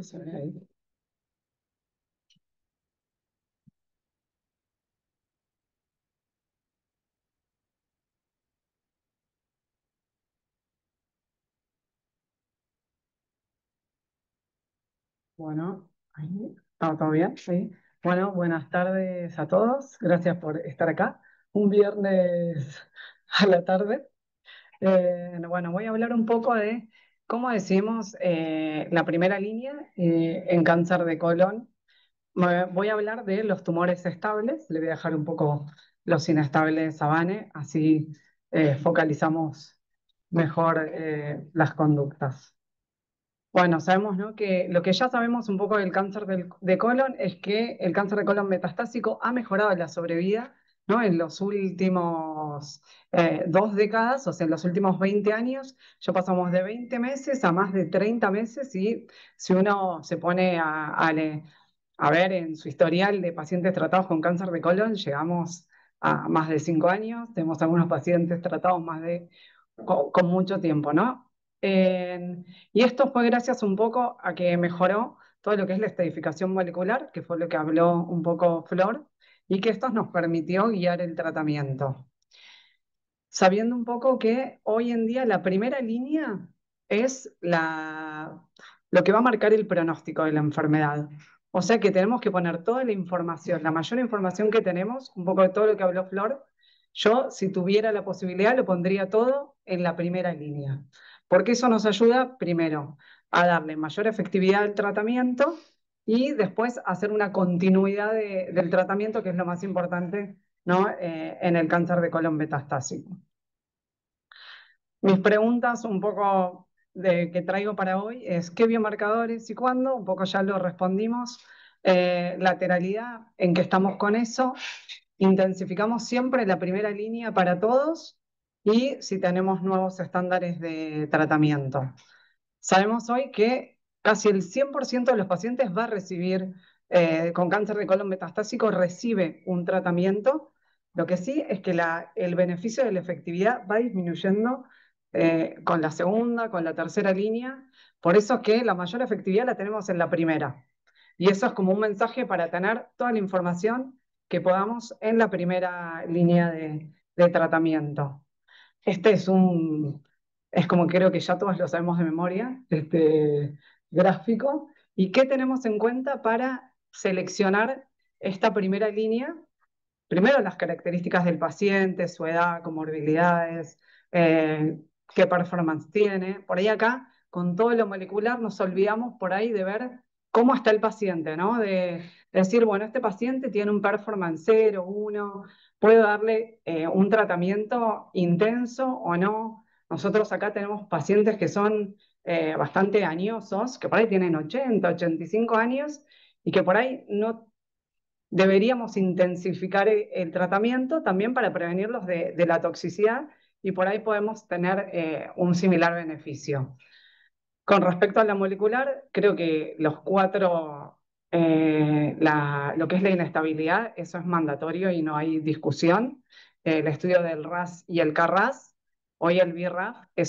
Se ve ahí. Bueno, ahí. ¿Todo bien? Sí. Bueno, buenas tardes a todos. Gracias por estar acá. Un viernes a la tarde. Bueno, voy a hablar un poco de cómo decimos la primera línea en cáncer de colon. Voy a hablar de los tumores estables. Le voy a dejar un poco los inestables a Vane, así focalizamos mejor las conductas. Bueno, sabemos, ¿no?, que lo que ya sabemos un poco del cáncer de colon es que el cáncer de colon metastásico ha mejorado la sobrevida, ¿no? En los últimos 2 décadas, o sea, en los últimos 20 años, ya pasamos de 20 meses a más de 30 meses y si uno se pone a ver en su historial de pacientes tratados con cáncer de colon, llegamos a más de 5 años, tenemos algunos pacientes tratados con mucho tiempo, ¿no? Y esto fue gracias un poco a que mejoró todo lo que es la estadificación molecular, que fue lo que habló un poco Flor, y que esto nos permitió guiar el tratamiento. Sabiendo un poco que hoy en día la primera línea es lo que va a marcar el pronóstico de la enfermedad. O sea que tenemos que poner toda la información, la mayor información que tenemos, un poco de todo lo que habló Flor. Yo, si tuviera la posibilidad, lo pondría todo en la primera línea, porque eso nos ayuda, primero, a darle mayor efectividad al tratamiento y después hacer una continuidad del tratamiento, que es lo más importante, ¿no? En el cáncer de colon metastásico. Mis preguntas un poco que traigo para hoy es qué biomarcadores y cuándo, un poco ya lo respondimos, lateralidad, en qué estamos con eso, intensificamos siempre la primera línea para todos y si tenemos nuevos estándares de tratamiento. Sabemos hoy que casi el 100% de los pacientes va a recibir, con cáncer de colon metastásico, recibe un tratamiento. Lo que sí es que el beneficio de la efectividad va disminuyendo con la segunda, con la tercera línea. Por eso es que la mayor efectividad la tenemos en la primera. Y eso es como un mensaje para tener toda la información que podamos en la primera línea de tratamiento. Este es como creo que ya todos lo sabemos de memoria, este gráfico. ¿Y qué tenemos en cuenta para seleccionar esta primera línea? Primero, las características del paciente, su edad, comorbilidades, qué performance tiene. Por ahí acá, con todo lo molecular, nos olvidamos por ahí de ver cómo está el paciente, ¿no? De decir, bueno, este paciente tiene un performance 0, 1, puedo darle un tratamiento intenso o no. Nosotros acá tenemos pacientes que son bastante añosos, que por ahí tienen 80, 85 años y que por ahí no deberíamos intensificar el tratamiento también para prevenirlos de la toxicidad y por ahí podemos tener un similar beneficio. Con respecto a la molecular, creo que los cuatro, lo que es la inestabilidad, eso es mandatorio y no hay discusión. El estudio del RAS y el CARRAS, hoy el BRAF eh,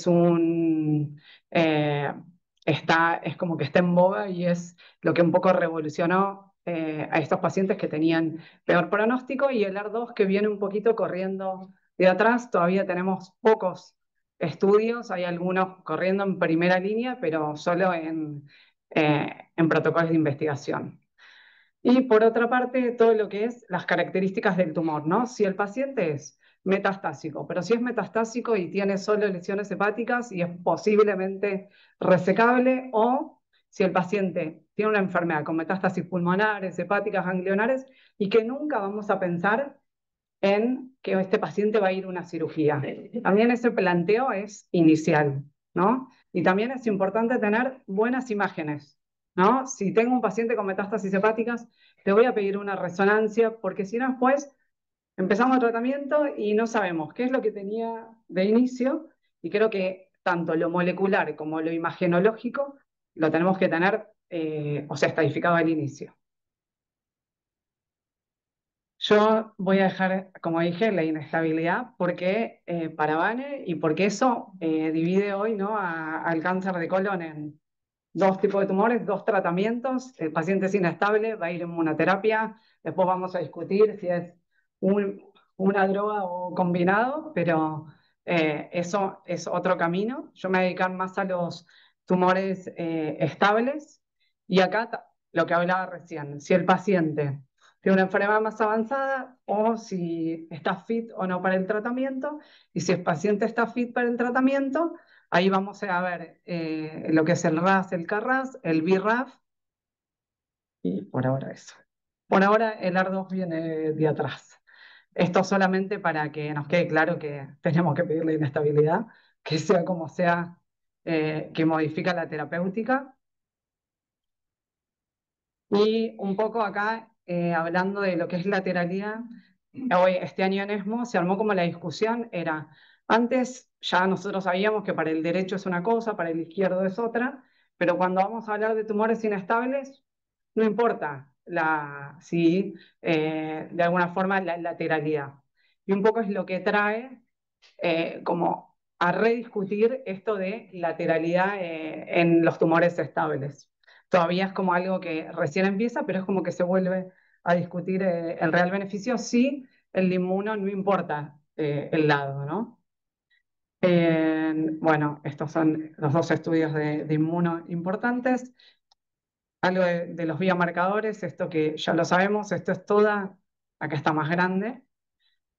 es como que está en boga y es lo que un poco revolucionó a estos pacientes que tenían peor pronóstico, y el AR2 que viene un poquito corriendo de atrás. Todavía tenemos pocos estudios, hay algunos corriendo en primera línea, pero solo en protocolos de investigación. Y por otra parte, todo lo que es las características del tumor, ¿no? Si el paciente es metastásico, pero si es metastásico y tiene solo lesiones hepáticas y es posiblemente resecable, o si el paciente tiene una enfermedad con metástasis pulmonares, hepáticas, ganglionares, y que nunca vamos a pensar en que este paciente va a ir a una cirugía. También ese planteo es inicial, ¿no? Y también es importante tener buenas imágenes, ¿no? Si tengo un paciente con metástasis hepáticas, te voy a pedir una resonancia, porque si no, después empezamos el tratamiento y no sabemos qué es lo que tenía de inicio, y creo que tanto lo molecular como lo imagenológico lo tenemos que tener, o sea, estadificado al inicio. Yo voy a dejar, como dije, la inestabilidad porque para Vane y porque eso divide hoy, ¿no?, al cáncer de colon dos tipos de tumores, dos tratamientos. El paciente es inestable, va a ir en inmunoterapia. Después vamos a discutir si es un- una droga o combinado, pero eso es otro camino. Yo me voy a dedicar más a los tumores estables. Y acá lo que hablaba recién, si el paciente tiene una enfermedad más avanzada o si está fit o no para el tratamiento. Y si el paciente está fit para el tratamiento, ahí vamos a ver lo que es el RAS, el CARRAS, el BRAF y por ahora eso. Por ahora el AR2 viene de atrás. Esto solamente para que nos quede claro que tenemos que pedirle inestabilidad, que sea como sea, que modifica la terapéutica. Y un poco acá, hablando de lo que es lateralidad, hoy, este año en ESMO se armó como la discusión, era, antes ya nosotros sabíamos que para el derecho es una cosa, para el izquierdo es otra, pero cuando vamos a hablar de tumores inestables, no importa si de alguna forma la lateralidad. Y un poco es lo que trae como a rediscutir esto de lateralidad en los tumores estables. Todavía es como algo que recién empieza, pero es como que se vuelve a discutir el real beneficio si el inmuno no importa el lado, ¿no? Bueno, estos son los dos estudios de inmuno importantes. Algo de los biomarcadores, esto que ya lo sabemos, esto es toda, acá está más grande,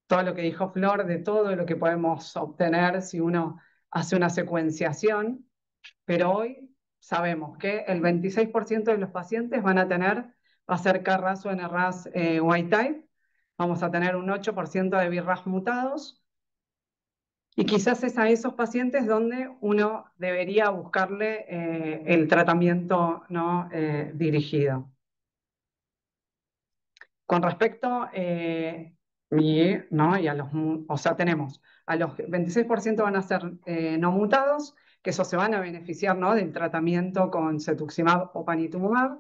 todo lo que dijo Flor, de todo lo que podemos obtener si uno hace una secuenciación, pero hoy sabemos que el 26% de los pacientes va a ser KRAS o NRAS wild type, vamos a tener un 8% de BRAF mutados, y quizás es a esos pacientes donde uno debería buscarle el tratamiento no dirigido. Con respecto ¿no? y a los, o sea, tenemos a los 26% van a ser no mutados, que esos se van a beneficiar, ¿no? del tratamiento con cetuximab o panitumumab.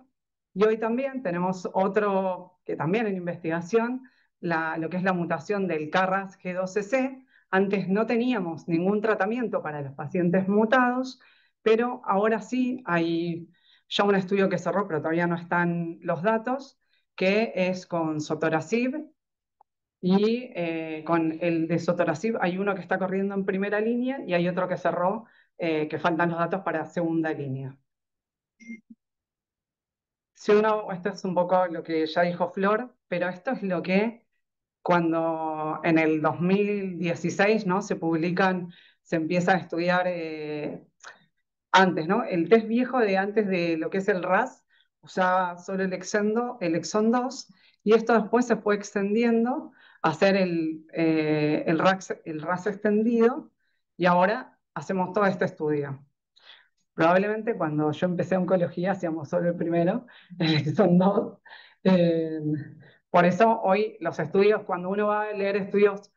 Y hoy también tenemos otro que también en investigación, lo que es la mutación del KRAS G12C. Antes no teníamos ningún tratamiento para los pacientes mutados, pero ahora sí hay ya un estudio que cerró, pero todavía no están los datos, que es con sotorasib, y con el de sotorasib hay uno que está corriendo en primera línea y hay otro que cerró, que faltan los datos para segunda línea. Si uno, esto es un poco lo que ya dijo Flor, pero esto es lo que cuando en el 2016, ¿no? Se empieza a estudiar antes, ¿no? El test viejo de antes de lo que es el RAS usaba solo el exón 2, y esto después se fue extendiendo a hacer el RAS extendido, y ahora hacemos todo este estudio. Probablemente cuando yo empecé oncología hacíamos solo el primero, el exón 2. Eh, por eso hoy los estudios, cuando uno va a leer estudios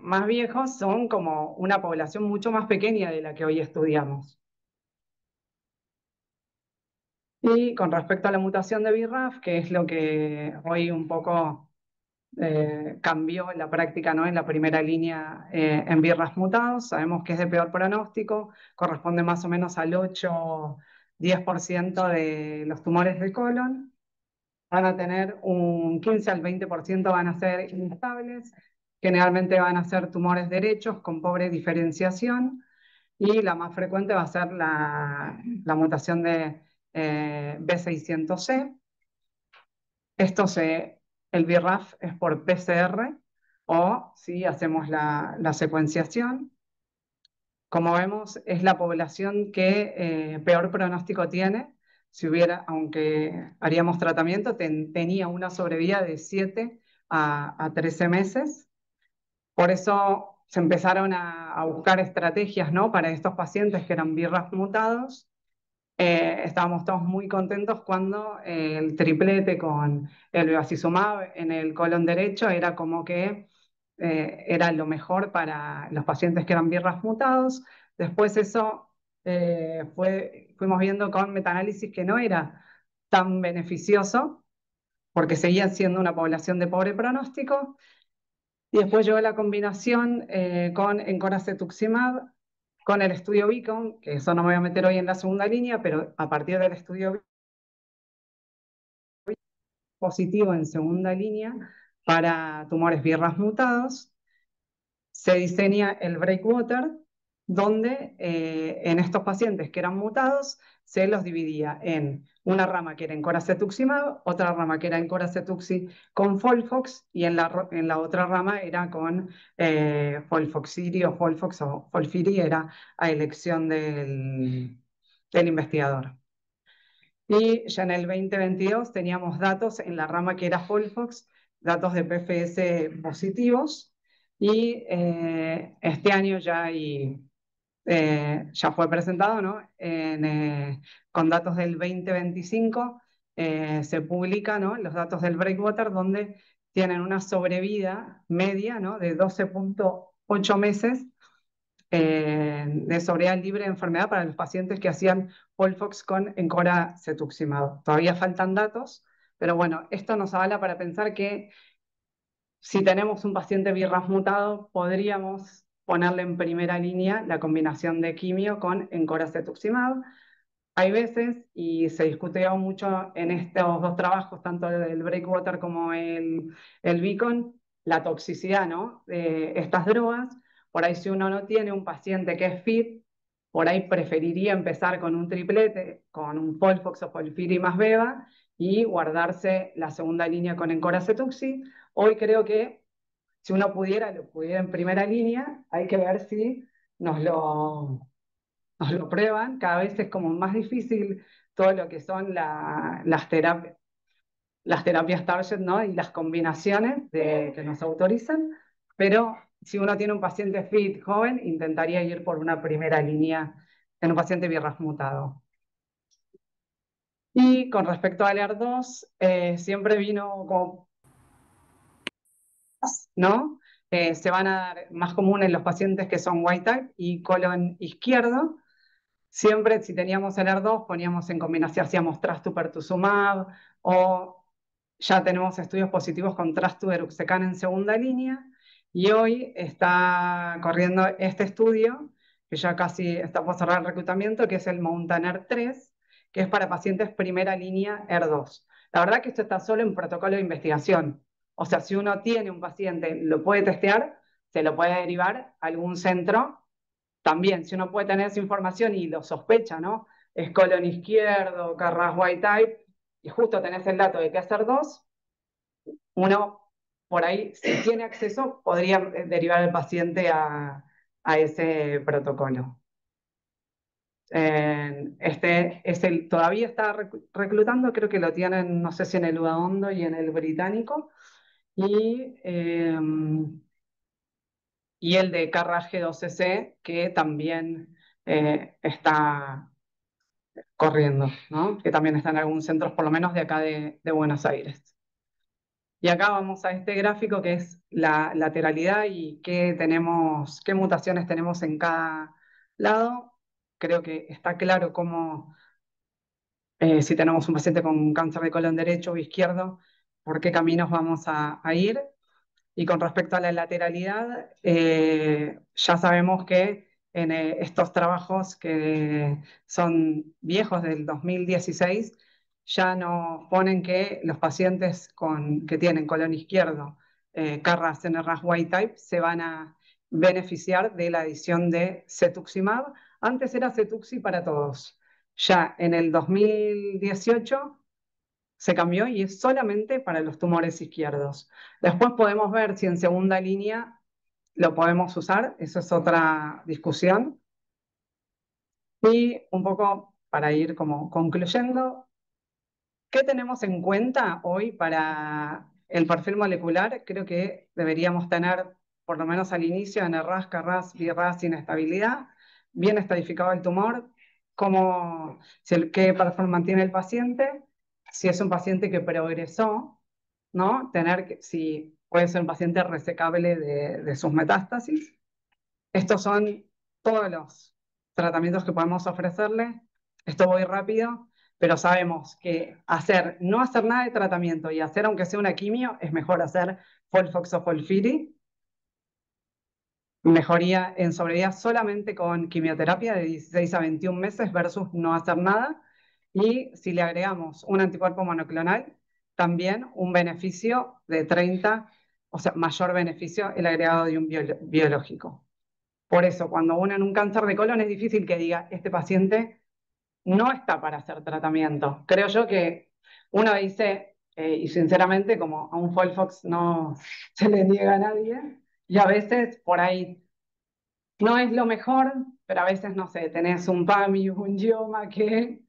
más viejos, son como una población mucho más pequeña de la que hoy estudiamos. Y con respecto a la mutación de BRAF, que es lo que hoy un poco cambió la práctica, ¿no? En la primera línea en BRAF mutados, sabemos que es de peor pronóstico, corresponde más o menos al 8-10% de los tumores de colon, van a tener un 15 al 20% van a ser instables, generalmente van a ser tumores derechos con pobre diferenciación, y la más frecuente va a ser la mutación de B600C. El BRAF es por PCR o si hacemos la secuenciación. Como vemos, es la población que peor pronóstico tiene. Si hubiera, aunque haríamos tratamiento, tenía una sobrevida de 7 a 13 meses. Por eso se empezaron a buscar estrategias, ¿no? Para estos pacientes que eran BRAF mutados. Estábamos todos muy contentos cuando el triplete con el bevacizumab en el colon derecho era como que era lo mejor para los pacientes que eran BRAF mutados. Después eso fuimos viendo con metaanálisis que no era tan beneficioso porque seguían siendo una población de pobre pronóstico. Y después llegó la combinación con encoracetuzumab, con el estudio Beacon, que eso no me voy a meter hoy en la segunda línea, pero a partir del estudio positivo en segunda línea para tumores BRAF mutados, se diseña el breakwater, donde en estos pacientes que eran mutados se los dividía en una rama que era en coracetuximab, otra rama que era en coracetuxi con Folfox, y en la otra rama era con Folfoxiri o Folfox o Folfiri, era a elección del investigador. Y ya en el 2022 teníamos datos en la rama que era Folfox, datos de PFS positivos, y este año ya fue presentado, ¿no? Con datos del 2025 se publican, ¿no?, los datos del Breakwater, donde tienen una sobrevida media, ¿no?, de 12,8 meses de sobrevida libre de enfermedad para los pacientes que hacían Folfox con encoracetuximab. Todavía faltan datos, pero bueno, esto nos avala para pensar que si tenemos un paciente BRAF mutado, podríamos ponerle en primera línea la combinación de quimio con encoracetuximab. Hay veces, y se discutió mucho en estos dos trabajos, tanto el Breakwater como el Beacon, la toxicidad, ¿no?, de estas drogas. Por ahí, si uno no tiene un paciente que es fit, por ahí preferiría empezar con un triplete, con un Folfox o Folfiri más Beva, y guardarse la segunda línea con encoracetuxi. Hoy creo que si uno lo pudiera en primera línea, hay que ver si nos lo prueban. Cada vez es como más difícil todo lo que son las terapias target, ¿no?, y las combinaciones que nos autorizan, pero si uno tiene un paciente fit, joven, intentaría ir por una primera línea en un paciente BRAF mutado. Y con respecto al ER2, siempre vino como, ¿no? Se van a dar más común en los pacientes que son white type y colon izquierdo. Siempre, si teníamos el ER2, poníamos en combinación, hacíamos trastuzumab, o ya tenemos estudios positivos con trastuzumab en segunda línea, y hoy está corriendo este estudio, que ya casi está por cerrar el reclutamiento, que es el Mountaineer 3, que es para pacientes primera línea ER2. La verdad que esto está solo en protocolo de investigación. O sea, si uno tiene un paciente, lo puede testear, se lo puede derivar a algún centro. También, si uno puede tener esa información y lo sospecha, ¿no?, es colon izquierdo, KRAS wild type, y justo tenés el dato de que hacer dos, uno por ahí, si tiene acceso, podría derivar al paciente a ese protocolo. Todavía está reclutando, creo que lo tienen, no sé si en el UDAONDO y en el británico, y el de KRAS G12C, que también está corriendo, ¿no?, que también está en algunos centros, por lo menos de acá de Buenos Aires. Y acá vamos a este gráfico que es la lateralidad y qué mutaciones tenemos en cada lado. Creo que está claro cómo, si tenemos un paciente con cáncer de colon derecho o izquierdo, por qué caminos vamos a ir. Y con respecto a la lateralidad, ya sabemos que en estos trabajos que son viejos del 2016, ya nos ponen que los pacientes que tienen colon izquierdo, KRAS, NRAS wild type, se van a beneficiar de la adición de cetuximab. Antes era cetuxi para todos. Ya en el 2018 se cambió y es solamente para los tumores izquierdos. Después podemos ver si en segunda línea lo podemos usar, eso es otra discusión. Y un poco para ir como concluyendo, ¿qué tenemos en cuenta hoy para el perfil molecular? Creo que deberíamos tener, por lo menos al inicio, en NRAS, KRAS, BRAS, inestabilidad, bien estadificado el tumor, qué performance tiene el paciente, si es un paciente que progresó, ¿no?, si puede ser un paciente resecable de sus metástasis. Estos son todos los tratamientos que podemos ofrecerle. Esto voy rápido, pero sabemos que no hacer nada de tratamiento y hacer aunque sea una quimio, es mejor hacer Folfox o Folfiri. Mejoría en sobrevida solamente con quimioterapia de 16 a 21 meses versus no hacer nada. Y si le agregamos un anticuerpo monoclonal, también un beneficio de 30, o sea, mayor beneficio el agregado de un biológico. Por eso, cuando uno en un cáncer de colon es difícil que diga, este paciente no está para hacer tratamiento. Creo yo que uno dice, y sinceramente, como a un Folfox no se le niega a nadie, y a veces por ahí no es lo mejor, pero a veces, no sé, tenés un PAMI, un Gioma que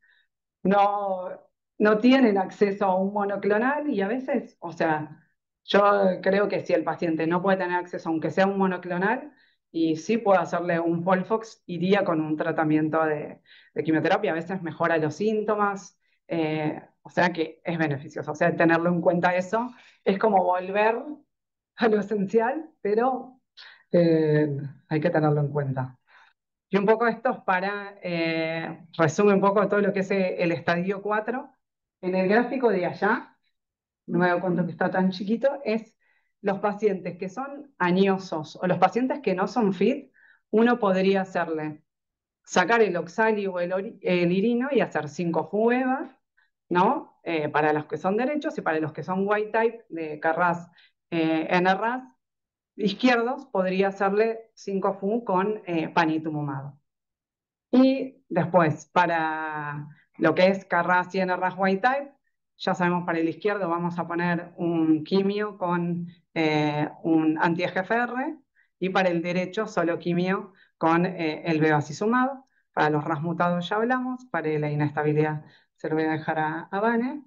no, no tienen acceso a un monoclonal y a veces, o sea, yo creo que si el paciente no puede tener acceso, aunque sea un monoclonal, y sí puede hacerle un Folfox, iría con un tratamiento de quimioterapia, a veces mejora los síntomas, o sea que es beneficioso, o sea, tenerlo en cuenta eso es como volver a lo esencial, pero eh, hay que tenerlo en cuenta. Y un poco esto es para, resume un poco todo lo que es el estadio 4. En el gráfico de allá, no me doy cuenta que está tan chiquito, es los pacientes que son añosos o los pacientes que no son fit, uno podría hacerle sacar el oxali o el irino y hacer 5 FUEVA, ¿no? Para los que son derechos y para los que son white type de Carras NRAS izquierdos, podría hacerle 5 FU con panitumumab. Y después, para lo que es Carras y NRAS Wild Type, ya sabemos para el izquierdo vamos a poner un quimio con un anti-EGFR y para el derecho solo quimio con el bevacizumab. Para los RAS mutados ya hablamos, para la inestabilidad se lo voy a dejar a Vane.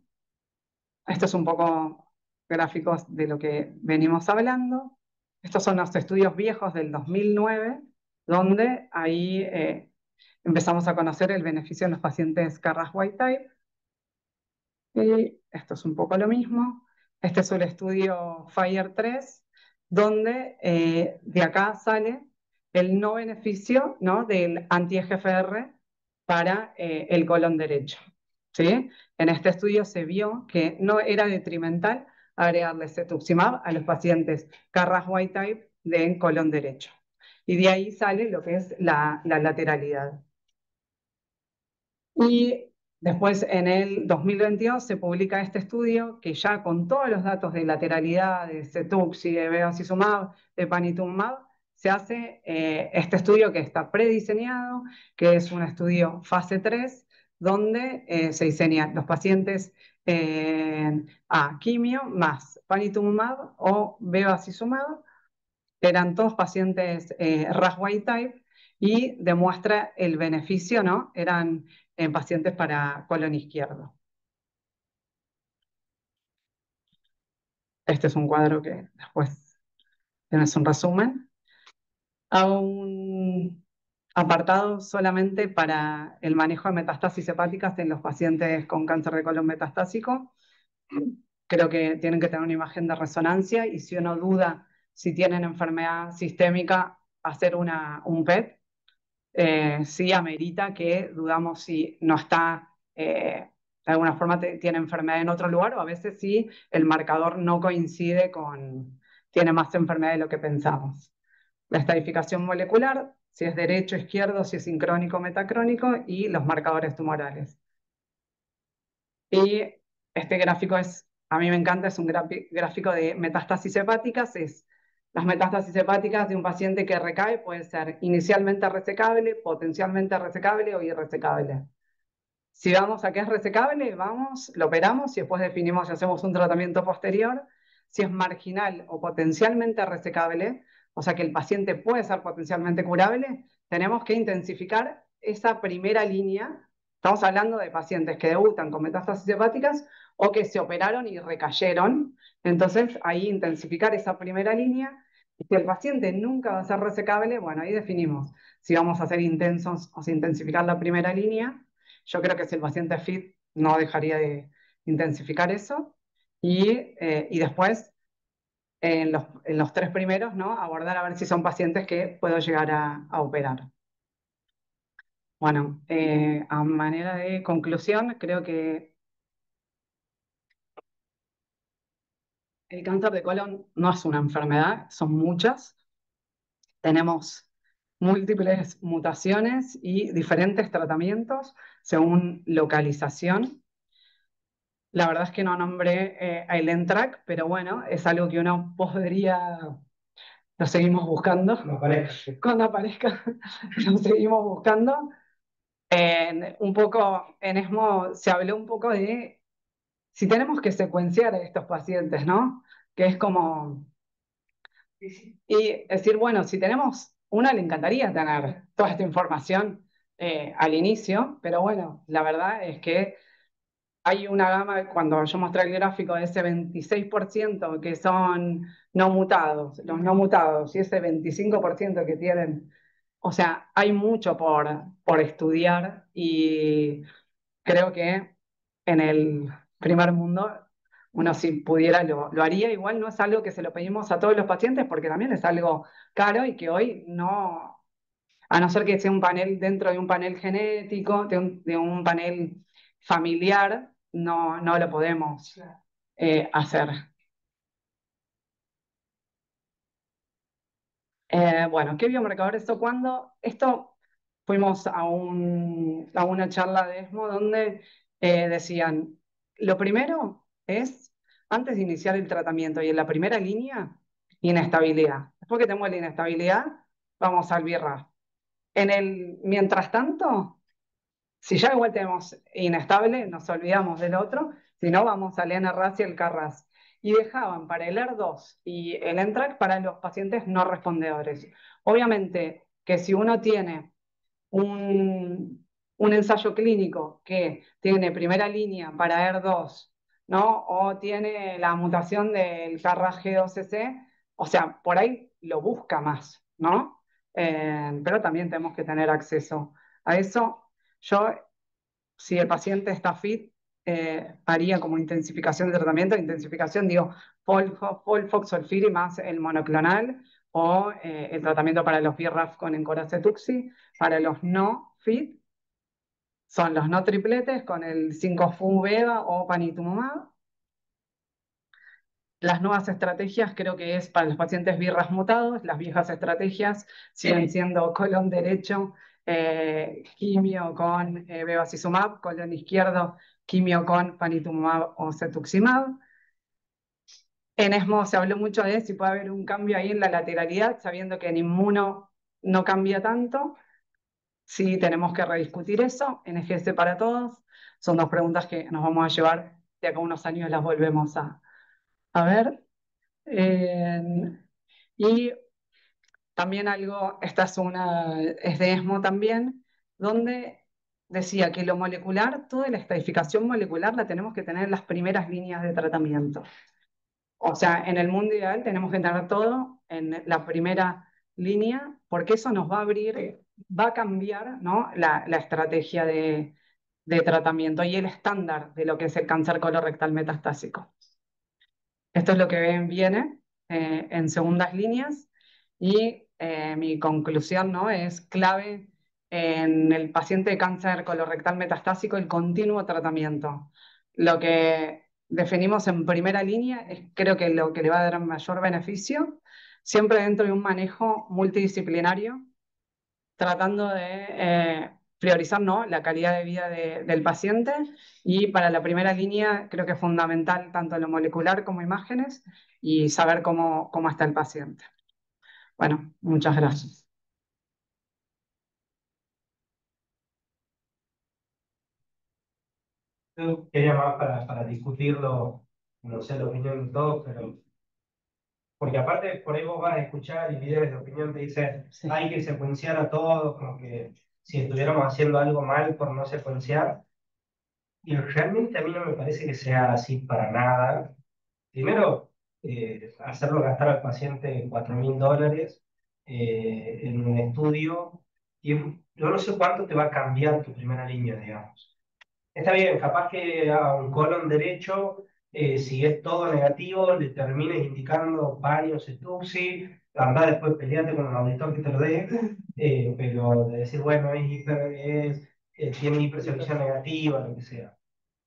Esto es un poco gráficos de lo que venimos hablando. Estos son los estudios viejos del 2009, donde ahí empezamos a conocer el beneficio en los pacientes Carras White Type. Y esto es un poco lo mismo. Este es el estudio FIRE 3, donde de acá sale el no beneficio, ¿no?, del anti-EGFR para el colon derecho. ¿Sí? En este estudio se vio que no era detrimental agregarle cetuximab a los pacientes Carras White Type de colon derecho. Y de ahí sale lo que es la lateralidad. Y después en el 2022 se publica este estudio que ya con todos los datos de lateralidad, de cetuxi, de bevacizumab, de panitumumab, se hace este estudio que está prediseñado, que es un estudio fase 3, donde se diseñan los pacientes a quimio más panitumumab o bevacizumab. Eran todos pacientes RAS wild type y demuestra el beneficio, ¿no? Eran pacientes para colon izquierdo. Este es un cuadro que después tienes un resumen. A un apartado solamente para el manejo de metastasis hepáticas en los pacientes con cáncer de colon metastásico. Creo que tienen que tener una imagen de resonancia y si uno duda si tienen enfermedad sistémica, hacer un PET. Sí amerita que dudamos si no está, de alguna forma tiene enfermedad en otro lugar o a veces sí el marcador no coincide con, tiene más enfermedad de lo que pensamos. La estadificación molecular, si es derecho, izquierdo, si es sincrónico, metacrónico y los marcadores tumorales. Y este gráfico es, a mí me encanta, es un gráfico de metástasis hepáticas, es las metástasis hepáticas de un paciente que recae puede ser inicialmente resecable, potencialmente resecable o irresecable. Si vamos a qué es resecable, vamos, lo operamos y después definimos si hacemos un tratamiento posterior. Si es marginal o potencialmente resecable, o sea que el paciente puede ser potencialmente curable, tenemos que intensificar esa primera línea. Estamos hablando de pacientes que debutan con metástasis hepáticas o que se operaron y recayeron. Entonces, ahí intensificar esa primera línea. Y si el paciente nunca va a ser resecable, bueno, ahí definimos si vamos a ser intensos o si intensificar la primera línea. Yo creo que si el paciente es fit, no dejaría de intensificar eso. Y después, en los tres primeros, ¿no?, abordar a ver si son pacientes que puedo llegar a operar. Bueno, a manera de conclusión, creo que el cáncer de colon no es una enfermedad, son muchas. Tenemos múltiples mutaciones y diferentes tratamientos según localización. La verdad es que no nombré a Elentrac, pero bueno, es algo que uno podría, lo seguimos buscando. Cuando aparezca, lo seguimos buscando. Un poco en ESMO se habló un poco de si tenemos que secuenciar a estos pacientes, ¿no? Que es como, y decir, bueno, si tenemos, una le encantaría tener toda esta información al inicio, pero bueno, la verdad es que hay una gama, cuando yo mostré el gráfico de ese 26% que son no mutados, los no mutados, y ese 25% que tienen, o sea, hay mucho por estudiar y creo que en el primer mundo uno si pudiera lo haría. Igual no es algo que se lo pedimos a todos los pacientes porque también es algo caro y que hoy no, a no ser que sea un panel dentro de un panel genético, de un panel familiar, no lo podemos hacer. Bueno, ¿qué biomarcador esto? Cuando esto fuimos a una charla de ESMO donde decían, lo primero es, antes de iniciar el tratamiento y en la primera línea, inestabilidad. Después que tenemos la inestabilidad, vamos al BRAF. Mientras tanto, si ya igual tenemos inestable, nos olvidamos del otro, si no, vamos al NRAS y el CARRAS. Y dejaban para el ER2 y el NTRAC para los pacientes no respondedores. Obviamente que si uno tiene un ensayo clínico que tiene primera línea para ER2, ¿no? O tiene la mutación del KRAS G12C, o sea, por ahí lo busca más, ¿no? Pero también tenemos que tener acceso a eso. Yo, si el paciente está fit, haría como intensificación de tratamiento. Intensificación, digo, Folfox, Solfiri más el monoclonal o el tratamiento para los BRAF con Encoracetuzumab. Para los no fit, son los no tripletes con el 5-FU-Beva o panitumumab. Las nuevas estrategias creo que es para los pacientes BRAF mutados. Las viejas estrategias siguen siendo colon derecho, quimio con bevacizumab, colon izquierdo, quimio con panitumumab o cetuximab. En ESMO se habló mucho de si puede haber un cambio ahí en la lateralidad, sabiendo que en inmuno no cambia tanto. Sí, tenemos que rediscutir eso. NGS para todos. Son dos preguntas que nos vamos a llevar de acá a unos años, las volvemos a ver. Y también algo, esta es de ESMO también, donde decía que lo molecular, toda la estratificación molecular la tenemos que tener en las primeras líneas de tratamiento. O sea, en el mundo ideal tenemos que tener todo en la primera línea, porque eso nos va a abrir, va a cambiar, ¿no? la estrategia de tratamiento y el estándar de lo que es el cáncer colorectal metastásico. Esto es lo que viene en segundas líneas y mi conclusión, ¿no? Es clave en el paciente de cáncer colorectal metastásico el continuo tratamiento. Lo que definimos en primera línea es creo que lo que le va a dar mayor beneficio, siempre dentro de un manejo multidisciplinario, tratando de priorizar, ¿no? la calidad de vida del paciente. Y para la primera línea creo que es fundamental tanto lo molecular como imágenes y saber cómo está el paciente. Bueno, muchas gracias. Yo quería más para discutirlo, no sé la opinión de todos, pero porque aparte por ahí vos vas a escuchar y líderes de opinión te dicen Sí. hay que secuenciar a todos, como que si estuviéramos haciendo algo mal por no secuenciar. Y realmente a mí no me parece que sea así para nada. Primero, hacerlo gastar al paciente $4.000 en un estudio, y yo no sé cuánto te va a cambiar tu primera línea, digamos. Está bien, capaz que a un colon derecho, si es todo negativo, le termines indicando varios Stuxi, anda después peleate con el auditor que te lo dé, pero de decir, bueno, tiene hiperselección negativa, lo que sea.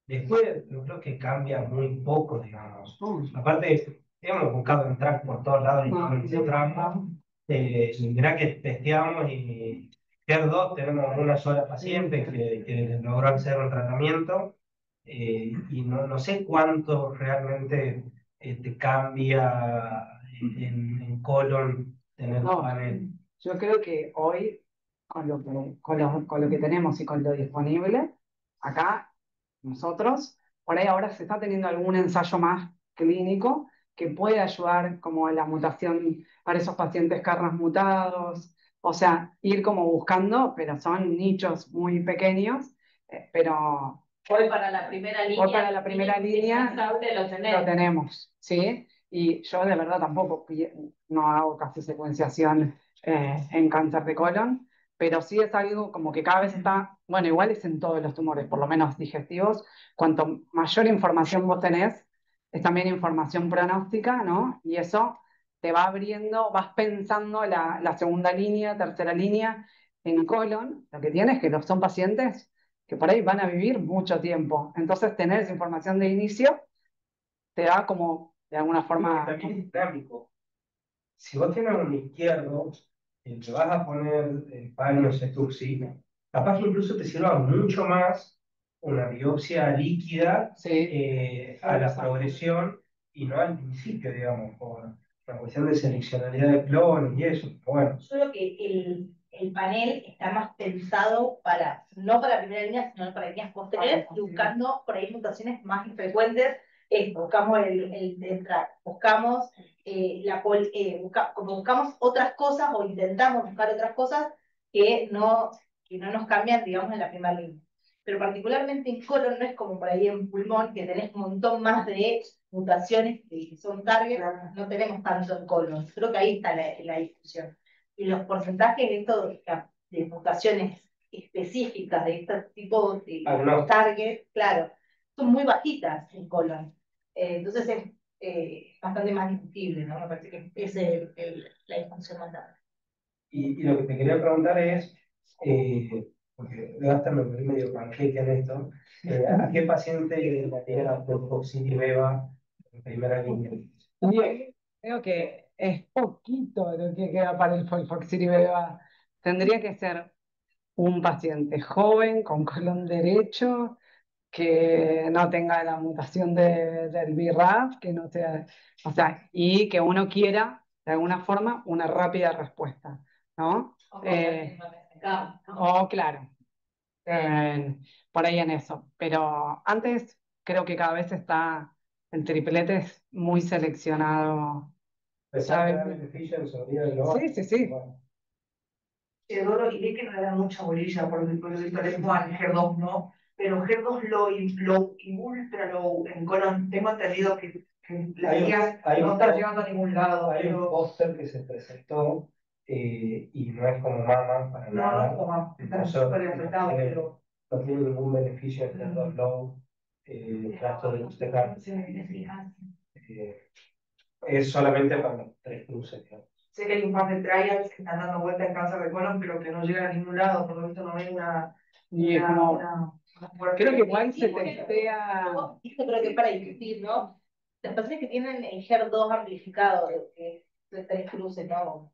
Después, yo creo que cambia muy poco, digamos. Aparte, hemos buscado entrar por todos lados y no encontramos. Mirá que testeamos y HER2 tenemos una sola paciente que logró hacer un tratamiento y no sé cuánto realmente te cambia en colon tener No, panel. yo creo que hoy, con lo que tenemos y con lo disponible, acá, nosotros, por ahí ahora se está teniendo algún ensayo más clínico que puede ayudar como a la mutación para esos pacientes carnas mutados, o sea, ir como buscando, pero son nichos muy pequeños, pero Hoy para la primera hoy línea, para la primera línea lo tenemos, ¿sí? Y yo de verdad tampoco no hago casi secuenciación en cáncer de colon, pero sí es algo como que cada vez está, bueno, igual es en todos los tumores, por lo menos digestivos, cuanto mayor información vos tenés, es también información pronóstica, ¿no? Y eso te va abriendo, vas pensando la segunda línea, tercera línea en colon, lo que tienes es que son pacientes que por ahí van a vivir mucho tiempo. Entonces, tener esa información de inicio te da como, de alguna forma, También es dinámico. Si vos tienes un izquierdo, te vas a poner paño Cetuxi, capaz que incluso te sirva mucho más una biopsia líquida sí, a la progresión y no al principio, digamos, por una cuestión de seleccionalidad de clones y eso. Pero bueno, yo creo que el panel está más pensado para, no para la primera línea, sino para líneas posteriores, y buscando por ahí mutaciones más infrecuentes. Buscamos el de entrar, buscamos, como buscamos otras cosas o intentamos buscar otras cosas que que no nos cambian, digamos, en la primera línea. Pero particularmente en colon no es como por ahí en pulmón, que tenés un montón más de mutaciones que son target, no tenemos tanto en colon. Creo que ahí está la discusión. Y los porcentajes de, esto, de mutaciones específicas de este tipo de target, claro, son muy bajitas en colon. Entonces es bastante más discutible, ¿no? Me parece que esa es la discusión más grande. y lo que te quería preguntar es, porque yo hasta me volví medio panqueque en esto, ¿a qué paciente le daría Fluoxetine y Beba en primera línea? y creo que es poquito lo que queda para el folfoxiribeba. Tendría que ser un paciente joven con colon derecho, que no tenga la mutación del BRAF, que no sea, o sea, y que uno quiera, de alguna forma, una rápida respuesta, ¿no? O claro, por ahí en eso. Pero antes creo que cada vez está el triplete es muy seleccionado, Pensar que da ¿sabes? beneficio en su vida global. Sí, sí, sí. Bueno, Teodoro y que no le da mucha bolilla por el visto al GER2, ¿no? Pero GER2 low y ultra low en colon, tengo entendido que las guías no están llegando a ningún lado. hay un póster que se presentó y no es como mama para No, nada. no es como está Eso súper apretado, pero. no tiene ningún beneficio en GER2 low, gasto de Ustecan. Es solamente para los tres cruces, digamos. Sé que hay un par de trials que están dando vuelta en cáncer de colon, pero que no llegan a ningún lado, por lo visto no hay Y es como, creo que igual se Esto testea. creo que para discutir, ¿no? Las personas que tienen el HER2 amplificado, que es tres cruces, ¿no?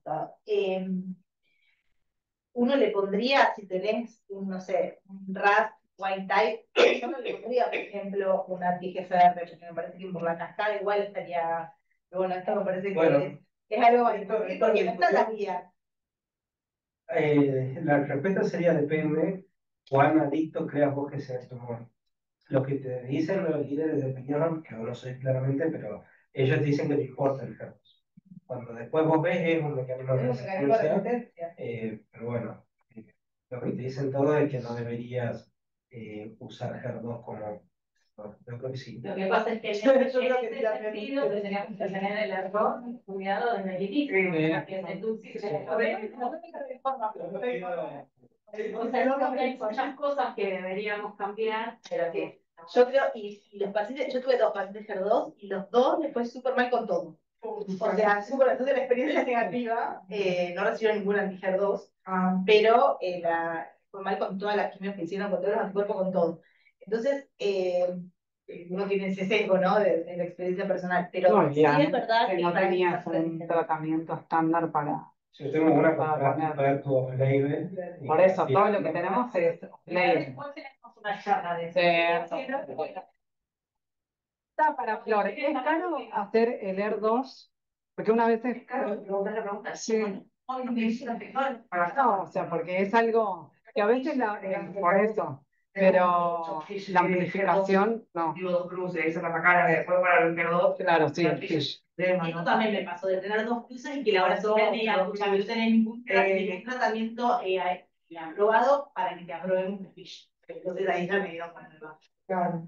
Uno le pondría, si tenés un, no sé, un RAS wild type, yo no le pondría, por ejemplo, una anti-GFR, porque me parece que por la cascada igual estaría, pero bueno, esto me parece que Bueno, es algo esto porque no está la guía. la respuesta sería depende cuán adicto creas vos que sea el tumor. Lo que te dicen los líderes de opinión, que yo no soy claramente, pero ellos te dicen que te importa el HER2. Cuando después vos ves es un mecanismo de resistencia, pero bueno, lo que te dicen todo es que no deberías usar HER2 como... Bueno, yo creo que sí. Lo que pasa es que Yo creo que en ese sentido tendríamos que tener el error cuidado de Melití, que tú sí o sea, no, hay muchas cosas que deberíamos cambiar, pero que yo creo, y los pacientes, yo tuve dos pacientes HER2 y los dos les fue súper mal con todo. O sea, súper, entonces la experiencia negativa, no recibieron ningún anti-HER2, pero fue mal con todas las quimios que hicieron, con todos los anticuerpos, con todo. Entonces, uno tiene ese sesgo, ¿no? De la experiencia personal, pero No, sí es verdad que que no para tenías estas un tratamiento estándar para. Yo tengo una Para para poner. ver tu off-label. Por eso, todo lo que tenemos es label. Después tenemos una charla de Sí. Está para Flor. ¿Es caro hacer el Air 2? Porque una vez es Pregunta. sí. Para No, o sea, porque es algo que a veces por eso, pero la amplificación, no. digo dos cruces, esa es la cara, después para el dos. Claro, sí, el fish. Esto también me pasó de tener dos cruces y que la hora social me diga, escucha, no tenés ningún tratamiento aprobado para que te aprueben un fish. Entonces ahí ya me dio cuenta. Claro.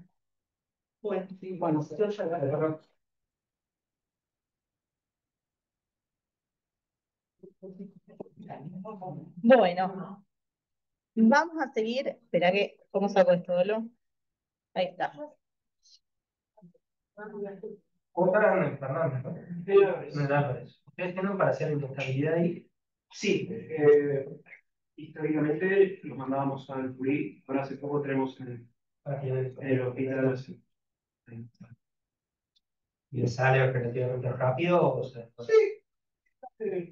Bueno, sí. Bueno, Bueno, vamos a seguir. Espera que, ¿cómo saco esto, Dolo? Ahí está. Otra, Fernando, me da para eso. Ustedes tienen para hacer inestabilidad ahí. Sí, históricamente lo mandábamos al PUI, ahora hace poco tenemos en el hospital. ¿Y le sale relativamente rápido o sea?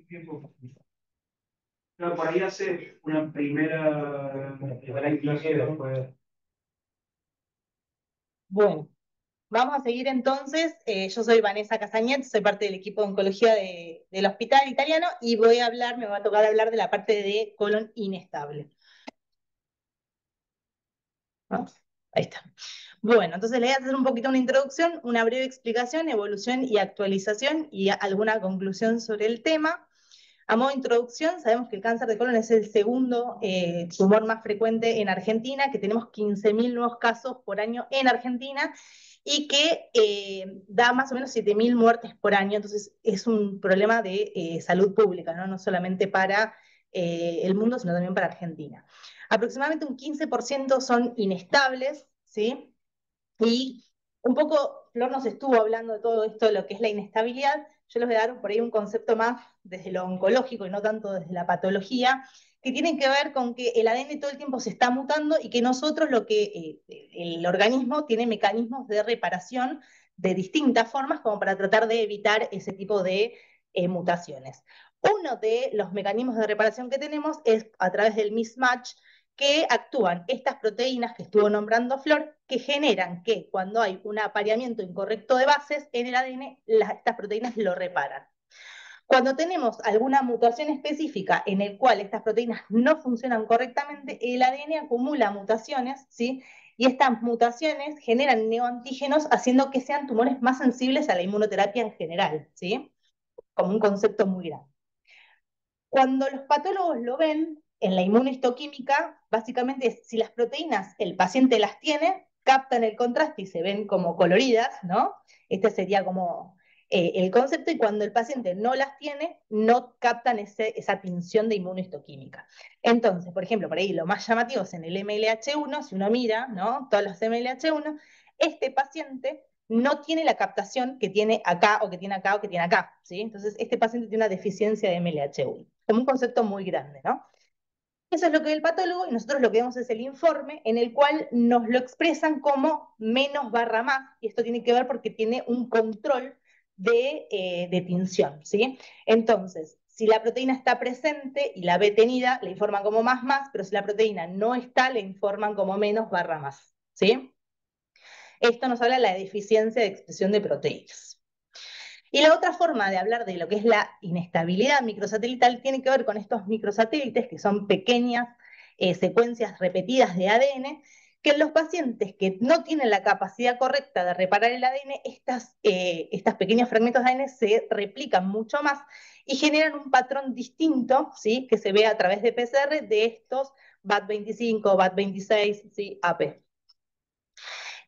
Tiempo. No, por ahí hace una primera Inclusive inclusión. después. Bueno, vamos a seguir entonces. Yo soy Vanessa Casañet, soy parte del equipo de oncología del Hospital Italiano y me va a tocar hablar de la parte de colon inestable. ¿No? Ahí está. Bueno, entonces le voy a hacer un poquito una introducción, una breve explicación, evolución y actualización y alguna conclusión sobre el tema. A modo de introducción, sabemos que el cáncer de colon es el segundo tumor más frecuente en Argentina, que tenemos 15.000 nuevos casos por año en Argentina y que da más o menos 7.000 muertes por año. Entonces es un problema de salud pública, ¿no? No solamente para el mundo, sino también para Argentina. Aproximadamente un 15% son inestables, ¿sí? Y un poco, Flor nos estuvo hablando de todo esto, de lo que es la inestabilidad. Yo les voy a dar por ahí un concepto más desde lo oncológico y no tanto desde la patología, que tienen que ver con que el ADN todo el tiempo se está mutando y que nosotros el organismo tiene mecanismos de reparación de distintas formas como para tratar de evitar ese tipo de mutaciones. Uno de los mecanismos de reparación que tenemos es a través del mismatch, que actúan estas proteínas que estuvo nombrando Flor, que generan que cuando hay un apareamiento incorrecto de bases en el ADN, estas proteínas lo reparan. Cuando tenemos alguna mutación específica en el cual estas proteínas no funcionan correctamente, el ADN acumula mutaciones, ¿sí? Y estas mutaciones generan neoantígenos, haciendo que sean tumores más sensibles a la inmunoterapia en general, ¿sí? Como un concepto muy grande. Cuando los patólogos lo ven en la inmunohistoquímica, básicamente es si las proteínas el paciente las tiene, captan el contraste y se ven como coloridas, ¿no? Este sería como el concepto, y cuando el paciente no las tiene, no captan esa tinción de inmunohistoquímica. Entonces, por ejemplo, por ahí lo más llamativo es en el MLH1, si uno mira, ¿no? Todos los MLH1, este paciente no tiene la captación que tiene acá o que tiene acá o que tiene acá, ¿sí? Entonces, este paciente tiene una deficiencia de MLH1, como un concepto muy grande, ¿no? Eso es lo que ve el patólogo y nosotros lo que vemos es el informe en el cual nos lo expresan como menos barra más, y esto tiene que ver porque tiene un control de tinción, ¿sí? Entonces, si la proteína está presente y la ve tenida, le informan como más, pero si la proteína no está, le informan como menos barra más, ¿sí? Esto nos habla de la deficiencia de expresión de proteínas. Y la otra forma de hablar de lo que es la inestabilidad microsatelital tiene que ver con estos microsatélites, que son pequeñas secuencias repetidas de ADN, que en los pacientes que no tienen la capacidad correcta de reparar el ADN, estas pequeños fragmentos de ADN se replican mucho más y generan un patrón distinto, ¿sí? Que se ve a través de PCR de estos BAT25, BAT26, ¿sí? AP.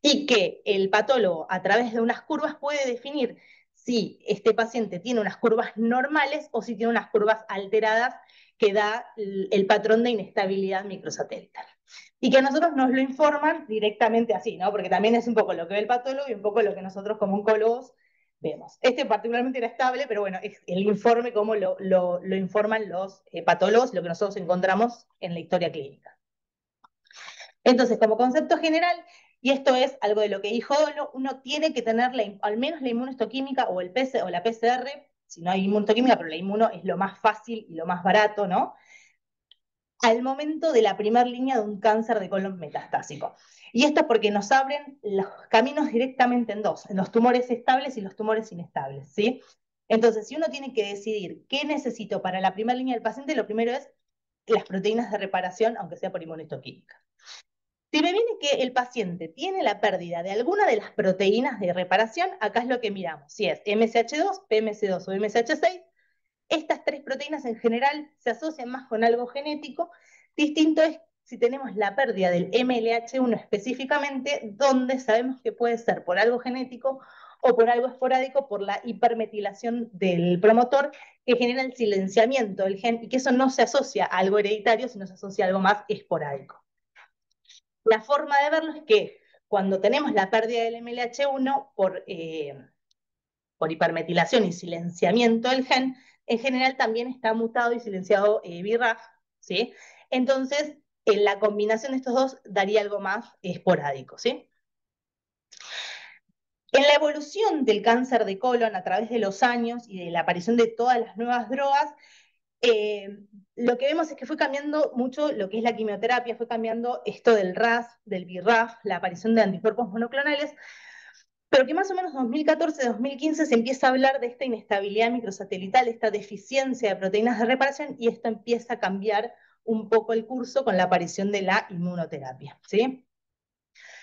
Y que el patólogo, a través de unas curvas, puede definir si este paciente tiene unas curvas normales o si tiene unas curvas alteradas que da el patrón de inestabilidad microsatelital. Y que a nosotros nos lo informan directamente así, ¿no? Porque también es un poco lo que ve el patólogo y un poco lo que nosotros como oncólogos vemos. Este particularmente era estable, pero bueno, es el informe como lo informan los patólogos, lo que nosotros encontramos en la historia clínica. Entonces, como concepto general, y esto es algo de lo que dijo Dolo, uno tiene que tener al menos la inmunohistoquímica o la PCR si no hay inmunoquímica, pero la inmuno es lo más fácil y lo más barato, ¿no? Al momento de la primera línea de un cáncer de colon metastásico. Y esto es porque nos abren los caminos directamente en dos, en los tumores estables y los tumores inestables, ¿sí? Entonces, si uno tiene que decidir qué necesito para la primera línea del paciente, lo primero es las proteínas de reparación, aunque sea por inmunohistoquímica. Si me viene que el paciente tiene la pérdida de alguna de las proteínas de reparación, acá es lo que miramos, si es MSH2, PMC2 o MSH6. Estas tres proteínas en general se asocian más con algo genético. Distinto es si tenemos la pérdida del MLH1 específicamente, donde sabemos que puede ser por algo genético o por algo esporádico, por la hipermetilación del promotor, que genera el silenciamiento del gen, y que eso no se asocia a algo hereditario, sino se asocia a algo más esporádico. La forma de verlo es que cuando tenemos la pérdida del MLH1 por hipermetilación y silenciamiento del gen, en general también está mutado y silenciado BRAF, ¿sí? Entonces, la combinación de estos dos daría algo más esporádico, ¿sí? En la evolución del cáncer de colon a través de los años y de la aparición de todas las nuevas drogas, lo que vemos es que fue cambiando mucho lo que es la quimioterapia, fue cambiando esto del RAS, del BRAF, la aparición de anticuerpos monoclonales, pero que más o menos 2014-2015 se empieza a hablar de esta inestabilidad microsatelital, esta deficiencia de proteínas de reparación, y esto empieza a cambiar un poco el curso con la aparición de la inmunoterapia, ¿sí?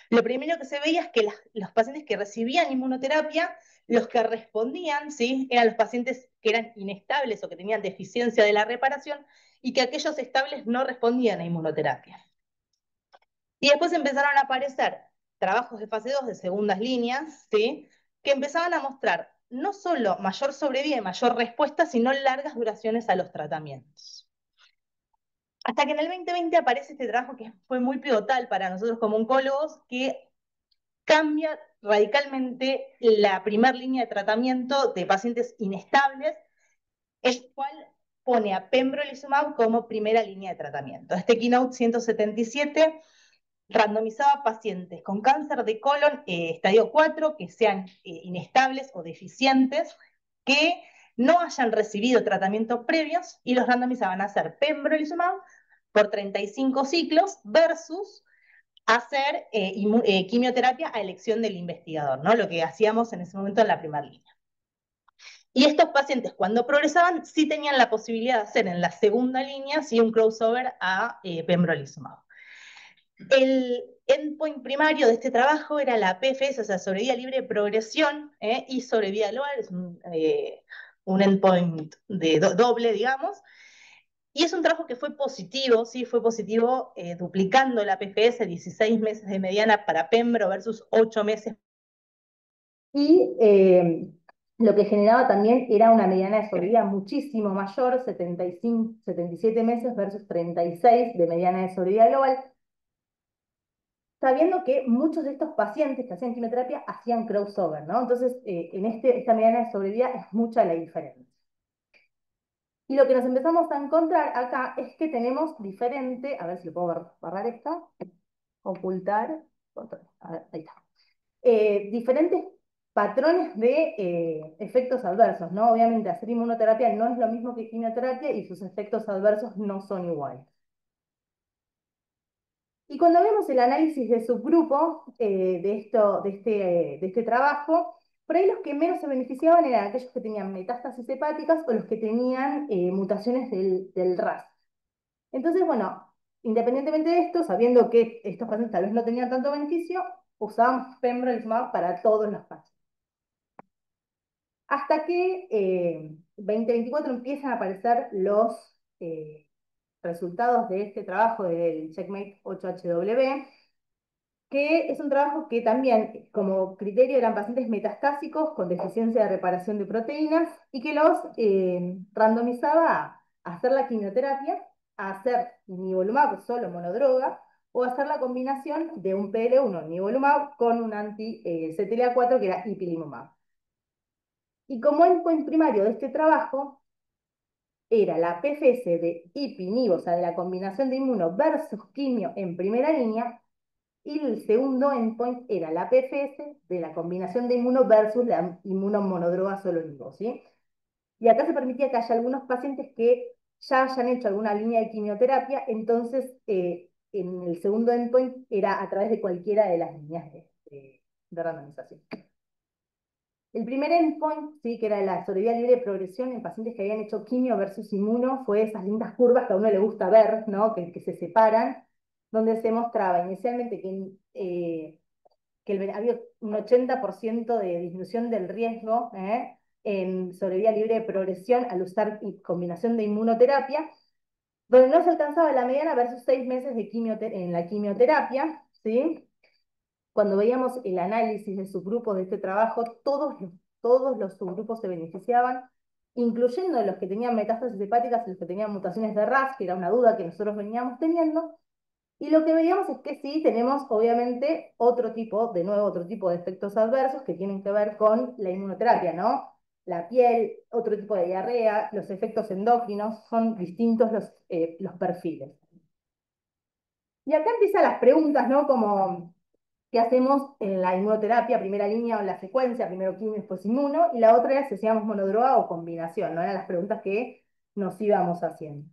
Lo primero que se veía es que los pacientes que recibían inmunoterapia, los que respondían, ¿sí? Eran los pacientes que eran inestables o que tenían deficiencia de la reparación, y que aquellos estables no respondían a inmunoterapia. Y después empezaron a aparecer trabajos de fase 2 de segundas líneas, ¿sí? Que empezaban a mostrar no solo mayor sobrevida y mayor respuesta, sino largas duraciones a los tratamientos. Hasta que en el 2020 aparece este trabajo que fue muy pivotal para nosotros como oncólogos, que cambia radicalmente la primera línea de tratamiento de pacientes inestables, el cual pone a pembrolizumab como primera línea de tratamiento. Este Keynote 177 randomizaba pacientes con cáncer de colon estadio 4, que sean inestables o deficientes, que no hayan recibido tratamientos previos, y los randomizaban a hacer pembrolizumab por 35 ciclos versus hacer quimioterapia a elección del investigador, ¿no? Lo que hacíamos en ese momento en la primera línea. Y estos pacientes, cuando progresaban, sí tenían la posibilidad de hacer en la segunda línea sí un crossover a pembrolizumab. El endpoint primario de este trabajo era la PFS, o sea, sobrevida libre de progresión, y sobrevida global, es un endpoint de doble, digamos. Y es un trabajo que fue positivo, sí, fue positivo, duplicando la PFS, 16 meses de mediana para Pembro versus 8 meses. Y lo que generaba también era una mediana de sobrevida muchísimo mayor, 75, 77 meses versus 36 de mediana de sobrevida global, sabiendo que muchos de estos pacientes que hacían quimioterapia hacían crossover, ¿no? Entonces, en esta mediana de sobrevida es mucha la diferencia. Y lo que nos empezamos a encontrar acá es que tenemos diferente, a ver si lo puedo barrar esta, ocultar, a ver, ahí está. Diferentes patrones de efectos adversos, ¿no? Obviamente hacer inmunoterapia no es lo mismo que quimioterapia y sus efectos adversos no son iguales. Y cuando vemos el análisis de subgrupo de este trabajo, por ahí los que menos se beneficiaban eran aquellos que tenían metástasis hepáticas o los que tenían mutaciones del RAS. Entonces, bueno, independientemente de esto, sabiendo que estos pacientes tal vez no tenían tanto beneficio, usábamos pembrolizumab para todos los pacientes. Hasta que 2024 empiezan a aparecer los resultados de este trabajo del Checkmate 8HW, que es un trabajo que también, como criterio, eran pacientes metastásicos con deficiencia de reparación de proteínas, y que los randomizaba a hacer la quimioterapia, a hacer nivolumab solo monodroga, o hacer la combinación de un PL1 nivolumab con un anti-CTLA4 que era ipilimumab. Y como endpoint primario de este trabajo era la PFS de ipi-nivo, o sea, de la combinación de inmuno versus quimio en primera línea, y el segundo endpoint era la PFS de la combinación de inmuno versus la inmuno monodroga solo nivo, ¿sí? Y acá se permitía que haya algunos pacientes que ya hayan hecho alguna línea de quimioterapia, entonces en el segundo endpoint era a través de cualquiera de las líneas de randomización. El primer endpoint, sí, que era la sobrevida libre de progresión en pacientes que habían hecho quimio versus inmuno, fue esas lindas curvas que a uno le gusta ver, ¿no? Que se separan, donde se mostraba inicialmente que había un 80% de disminución del riesgo en sobrevida libre de progresión al usar combinación de inmunoterapia, donde no se alcanzaba la mediana versus 6 meses de en la quimioterapia, ¿sí? Cuando veíamos el análisis de subgrupos de este trabajo, todos los subgrupos se beneficiaban, incluyendo los que tenían metástasis hepáticas y los que tenían mutaciones de RAS, que era una duda que nosotros veníamos teniendo. Y lo que veíamos es que sí, tenemos obviamente otro tipo de efectos adversos que tienen que ver con la inmunoterapia, ¿no? La piel, otro tipo de diarrea, los efectos endocrinos, son distintos los perfiles. Y acá empiezan las preguntas, ¿no? Como, ¿qué hacemos en la inmunoterapia? Primera línea o en la secuencia, primero quimio, después inmuno, y la otra era si hacíamos monodroga o combinación, ¿no? Eran las preguntas que nos íbamos haciendo.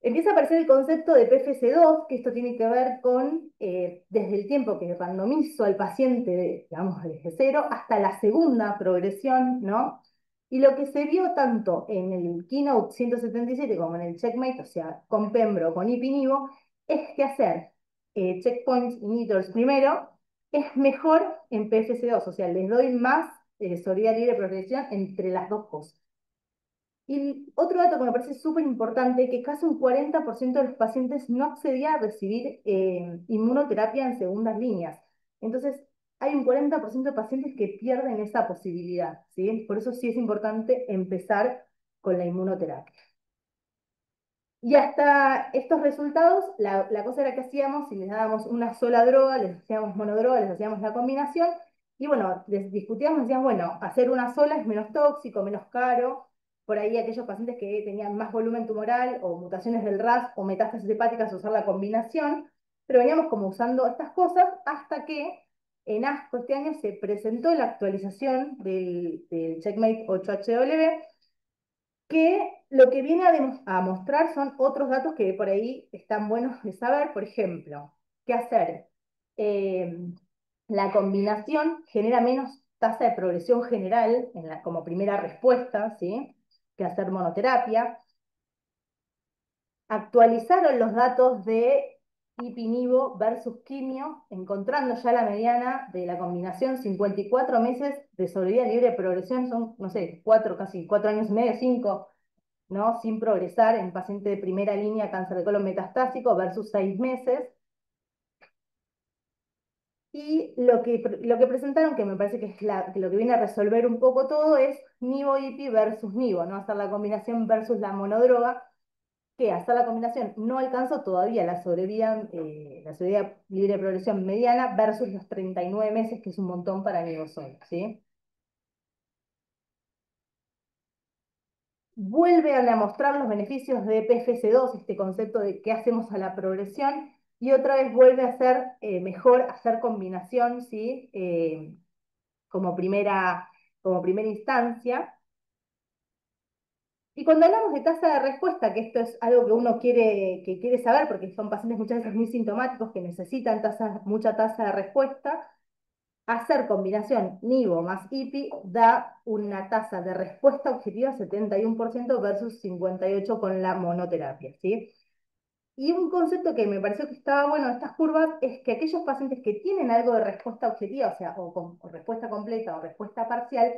Empieza a aparecer el concepto de PFS2, que esto tiene que ver con desde el tiempo que randomizo al paciente, digamos, desde cero, hasta la segunda progresión, ¿no? Y lo que se vio tanto en el Keynote 177 como en el Checkmate, o sea, con Pembro, con Ipi/Nivo, es que hacer checkpoints inhibitors primero es mejor en PFS2, o sea, les doy más sobrevida libre de progresión entre las dos cosas. Y otro dato que me parece súper importante, que casi un 40% de los pacientes no accedía a recibir inmunoterapia en segundas líneas. Entonces, hay un 40% de pacientes que pierden esa posibilidad, ¿sí? Por eso sí es importante empezar con la inmunoterapia. Y hasta estos resultados, la cosa era que hacíamos, si les dábamos una sola droga, les hacíamos monodroga, les hacíamos la combinación, y bueno, discutíamos, decíamos, bueno, hacer una sola es menos tóxico, menos caro, por ahí aquellos pacientes que tenían más volumen tumoral, o mutaciones del RAS, o metástasis hepáticas, usar la combinación, pero veníamos como usando estas cosas hasta que en ASCO este año se presentó la actualización del Checkmate 8HW, que lo que viene a mostrar son otros datos que por ahí están buenos de saber. Por ejemplo, qué hacer. Eh, la combinación genera menos tasa de progresión general como primera respuesta, ¿sí? Que hacer monoterapia. Actualizaron los datos de Ipi/Nivo versus quimio, encontrando ya la mediana de la combinación, 54 meses de sobrevida libre de progresión, son, no sé, casi 4 años y medio, 5, ¿no? Sin progresar en paciente de primera línea cáncer de colon metastásico versus 6 meses. Y lo que presentaron, que me parece que es que lo que viene a resolver un poco todo, es Nivo-Ipi versus Nivo, ¿no? Hacer la combinación versus la monodroga, que hacer la combinación no alcanzó todavía la sobrevida libre de progresión mediana versus los 39 meses, que es un montón para Nivo solo, ¿sí? Vuelve a demostrar los beneficios de PFS2, este concepto de qué hacemos a la progresión, y otra vez vuelve a ser mejor hacer combinación, ¿sí? Como primera instancia. Y cuando hablamos de tasa de respuesta, que esto es algo que uno quiere saber, porque son pacientes muchas veces muy sintomáticos que necesitan mucha tasa de respuesta, hacer combinación Nivo más IPI da una tasa de respuesta objetiva 71% versus 58% con la monoterapia, ¿sí? Y un concepto que me pareció que estaba bueno de estas curvas es que aquellos pacientes que tienen algo de respuesta objetiva, o sea, o respuesta completa o respuesta parcial,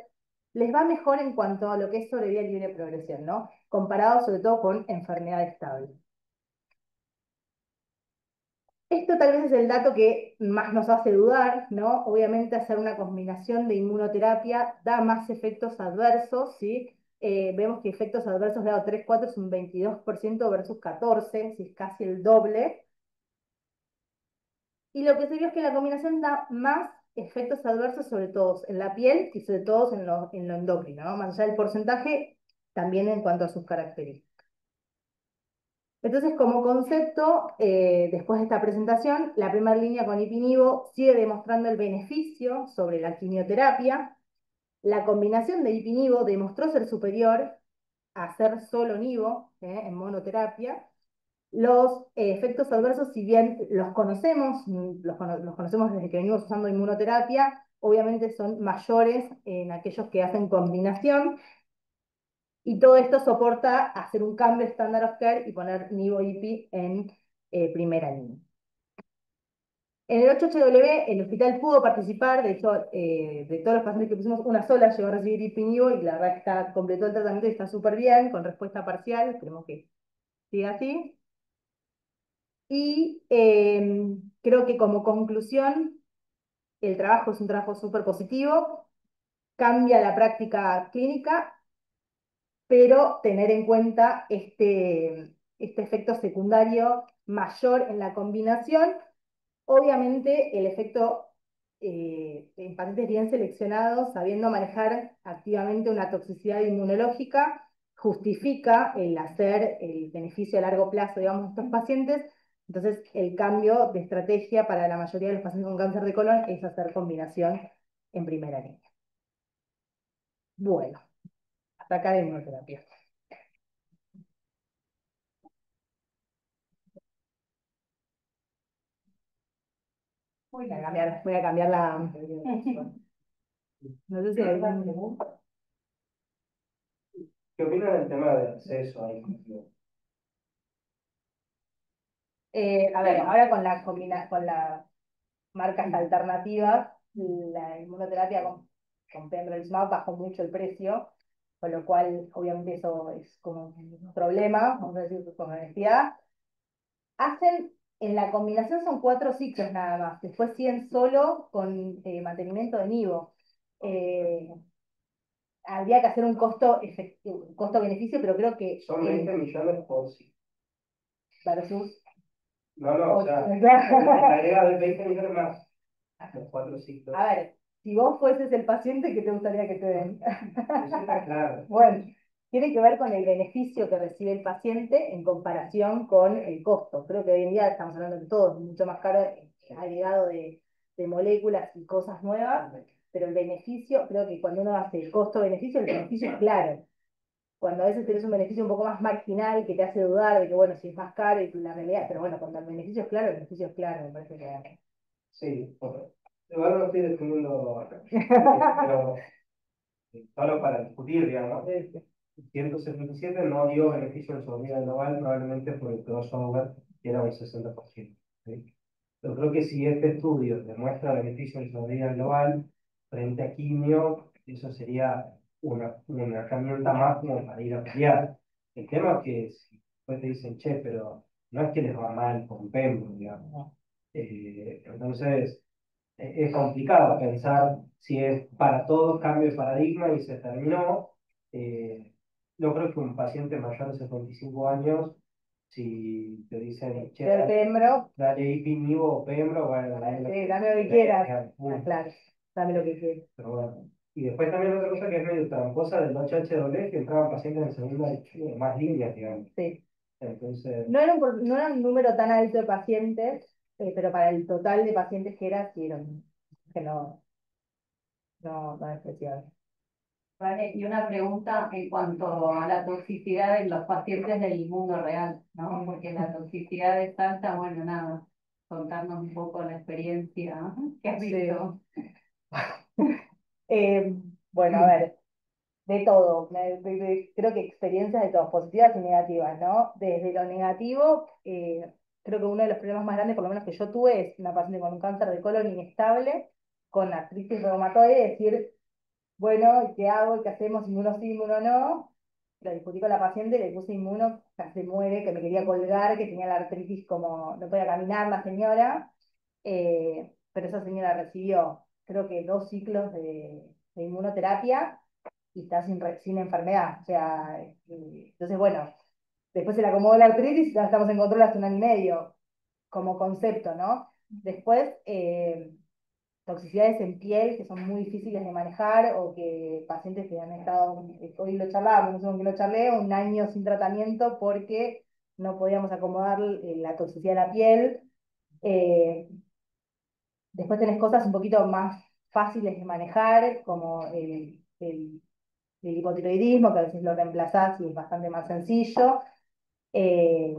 les va mejor en cuanto a lo que es sobrevida libre de progresión, ¿no? Comparado sobre todo con enfermedad estable. Esto tal vez es el dato que más nos hace dudar, ¿no? Obviamente hacer una combinación de inmunoterapia da más efectos adversos, ¿sí? Vemos que efectos adversos grado 3-4 es un 22% versus 14%, si es casi el doble. Y lo que se vio es que la combinación da más efectos adversos, sobre todo en la piel y sobre todo en lo endocrino, ¿no? Más allá del porcentaje, también en cuanto a sus características. Entonces, como concepto, después de esta presentación, la primera línea con Ipi/Nivo sigue demostrando el beneficio sobre la quimioterapia. La combinación de ipinivo demostró ser superior a ser solo nivo en monoterapia. Los efectos adversos, si bien los conocemos, los conocemos desde que venimos usando inmunoterapia, obviamente son mayores en aquellos que hacen combinación, y todo esto soporta hacer un cambio estándar of care y poner nivo-IPI en primera línea. En el 8HW el hospital pudo participar, de hecho, de todos los pacientes que pusimos, una sola llegó a recibir IPI-NIVO y la verdad que completó el tratamiento y está súper bien, con respuesta parcial, esperemos que siga así. Y creo que como conclusión, el trabajo es un trabajo súper positivo, cambia la práctica clínica, pero tener en cuenta este efecto secundario mayor en la combinación. Obviamente, el efecto en pacientes bien seleccionados, sabiendo manejar activamente una toxicidad inmunológica, justifica el hacer el beneficio a largo plazo, digamos, de estos pacientes. Entonces, el cambio de estrategia para la mayoría de los pacientes con cáncer de colon es hacer combinación en primera línea. Bueno, hasta acá de inmunoterapia. Voy a cambiar la... No sé si hay alguna pregunta. ¿Qué opinas del tema de acceso a información? A ver, ahora con las marcas alternativas, la inmunoterapia con pembrolizumab bajó mucho el precio, con lo cual obviamente eso es como un problema, vamos a decir con honestidad. En la combinación son 4 ciclos nada más, después siguen solo con mantenimiento de nivo. Habría que hacer un costo-beneficio, pero creo que Son 20 millones por sí. versus... No, o sea, agrega de 20 millones más a los 4 ciclos. A ver, si vos fueses el paciente, ¿qué te gustaría que te den? Eso está claro. Bueno, tiene que ver con el beneficio que recibe el paciente en comparación con el costo. Creo que hoy en día estamos hablando de todo, es mucho más caro, agregado de moléculas y cosas nuevas, pero el beneficio, creo que cuando uno hace el costo-beneficio, el beneficio es claro. Cuando a veces tenés un beneficio un poco más marginal que te hace dudar de que, bueno, si es más caro y la realidad, pero bueno, cuando el beneficio es claro, el beneficio es claro, me parece que... Sí, bueno. Igual no estoy defendiendo, pero solo para discutir, digamos. 177 no dio beneficio en su vida global, probablemente por el crossover, que era un 60%. ¿Sí? Yo creo que si este estudio demuestra beneficio en su vida global frente a quimio, eso sería una herramienta más como para ir a pelear. El tema es que si después te dicen, che, pero no es que les va mal con Pembro, digamos. Entonces, es complicado pensar si es para todos cambio de paradigma y se terminó. Yo creo que un paciente mayor de 75 años, si te dicen, che, Del Pembro, dale Ipi-Nivo o Pembro, bueno, sí, dame lo que quieras. punto. Claro, dame lo que quieras. Pero bueno. Y después también otra cosa que es medio tramposa del 8HW, que entraban pacientes en segunda más líneas, digamos. Sí. Entonces, No era un número tan alto de pacientes, pero para el total de pacientes que era, sí, que no es despreciable. Vale, y una pregunta en cuanto a la toxicidad en los pacientes del mundo real, ¿no? Porque la toxicidad es alta, bueno, nada, contarnos un poco la experiencia que has Sí. visto. Bueno, a ver, de todo. Creo que experiencias de todas, positivas y negativas, ¿no? Desde lo negativo, creo que uno de los problemas más grandes, por lo menos que yo tuve, es una paciente con un cáncer de colon inestable, con artritis reumatoide, es decir, bueno, ¿qué hago? ¿Qué hacemos? ¿Inmuno sí, inmuno no? Lo discutí con la paciente, le puse inmuno, casi muere, que me quería colgar, que tenía la artritis como, no podía caminar la señora, pero esa señora recibió, creo que 2 ciclos de inmunoterapia y está sin enfermedad. O sea, entonces, bueno, después se le acomodó la artritis y ya estamos en control hace 1 año y medio, como concepto, ¿no? Después, toxicidades en piel que son muy difíciles de manejar o que pacientes que han estado, hoy lo charlábamos, no sé con quién lo charlé, 1 año sin tratamiento porque no podíamos acomodar la toxicidad de la piel. Eh, Después tenés cosas un poquito más fáciles de manejar, como el hipotiroidismo, que a veces lo reemplazás y es bastante más sencillo. Eh,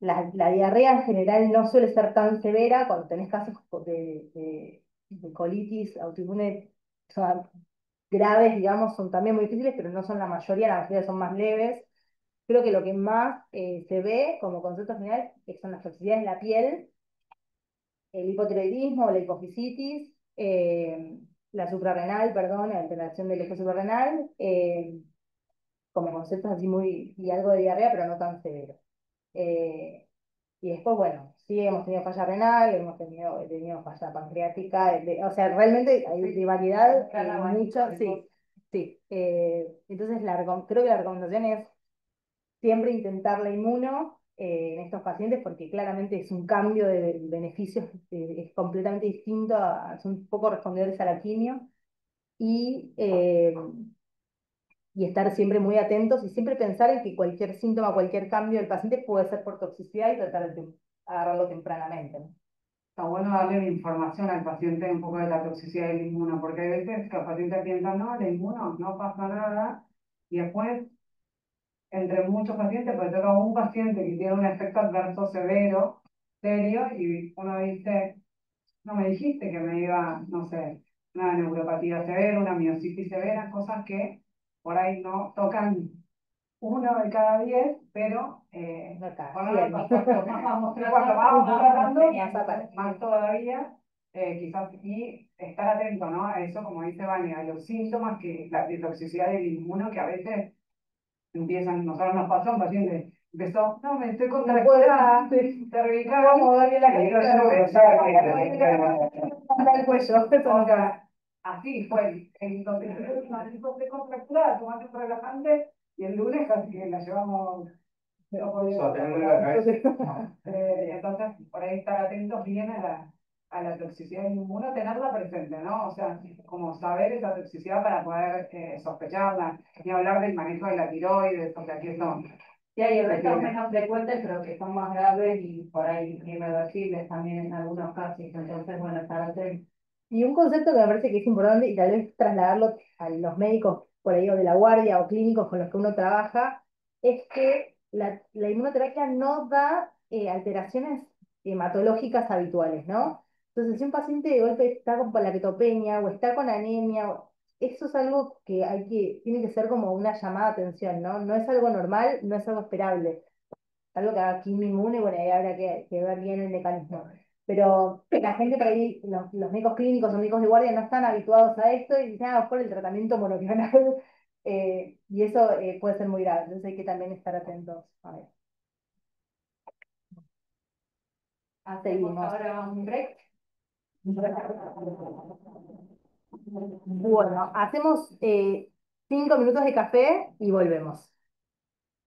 la diarrea en general no suele ser tan severa cuando tenés casos de colitis autoinmune, son graves, digamos, son también muy difíciles, pero no son la mayoría son más leves. Creo que lo que más se ve como concepto general son las toxicidades en la piel, el hipotiroidismo, la hipofisitis, la suprarrenal, perdón, la alteración del eje suprarrenal, como conceptos así muy, y algo de diarrea, pero no tan severo. Eh, y después, bueno, sí hemos tenido falla renal, he tenido falla pancreática, o sea, realmente hay de variedad, mucho, sí, sí. Entonces, creo que la recomendación es siempre intentar la inmuno en estos pacientes porque claramente es un cambio de beneficios, es completamente distinto, son un poco respondedores a la quimio y, eh, y estar siempre muy atentos y siempre pensar en que cualquier síntoma, cualquier cambio del paciente puede ser por toxicidad y tratar de agarrarlo tempranamente, ¿no? Está bueno darle la información al paciente un poco de la toxicidad del inmuno, porque hay veces que el paciente piensa, no, el inmuno no pasa nada, y después, entre muchos pacientes, pues toca un paciente que tiene un efecto adverso severo, serio, y uno dice, no me dijiste que me iba, no sé, una neuropatía severa, una miositis severa, cosas que por ahí no tocan uno de cada 10, pero No cada cuando 100. cuando vamos tratando, Más aparte. más todavía, quizás y estar atento, ¿no? A eso, como dice Vania, a los síntomas que la toxicidad del inmuno que a veces empiezan, nosotros nos pasó un paciente, empezó, no, me estoy contracturada, cervical, Vamos a darle la y cabeza, yo el cuello, esto no cabe. así fue, entonces, estoy contracturada, tomate un relajante, y el lunes casi que la llevamos. No podía. Entonces, por ahí estar atentos bien a la toxicidad del inmuno, tenerla presente, ¿no? O sea, como saber esa toxicidad para poder sospecharla, ni hablar del manejo de la tiroides, porque aquí son. Sí, hay eventos menos frecuentes, pero que son más graves y por ahí irreversibles también en algunos casos. Entonces, bueno, estar atentos. Y un concepto que me parece que es importante y tal vez trasladarlo a los médicos por ahí o de la guardia o clínicos con los que uno trabaja, es que la inmunoterapia no da alteraciones hematológicas habituales, ¿no? Entonces, si un paciente de golpe está con plaquetopenia o está con anemia, eso es algo que tiene que ser como una llamada de atención, ¿no? No es algo normal, no es algo esperable algo que haga quimio inmune, bueno, ahí habrá que ver bien el mecanismo. Pero la gente por ahí, los médicos clínicos o médicos de guardia no están habituados a esto y dicen, por el tratamiento monoclonal, y eso puede ser muy grave, entonces hay que también estar atentos a ver. Hacemos Seguimos. ahora un break. Bueno, hacemos 5 minutos de café y volvemos.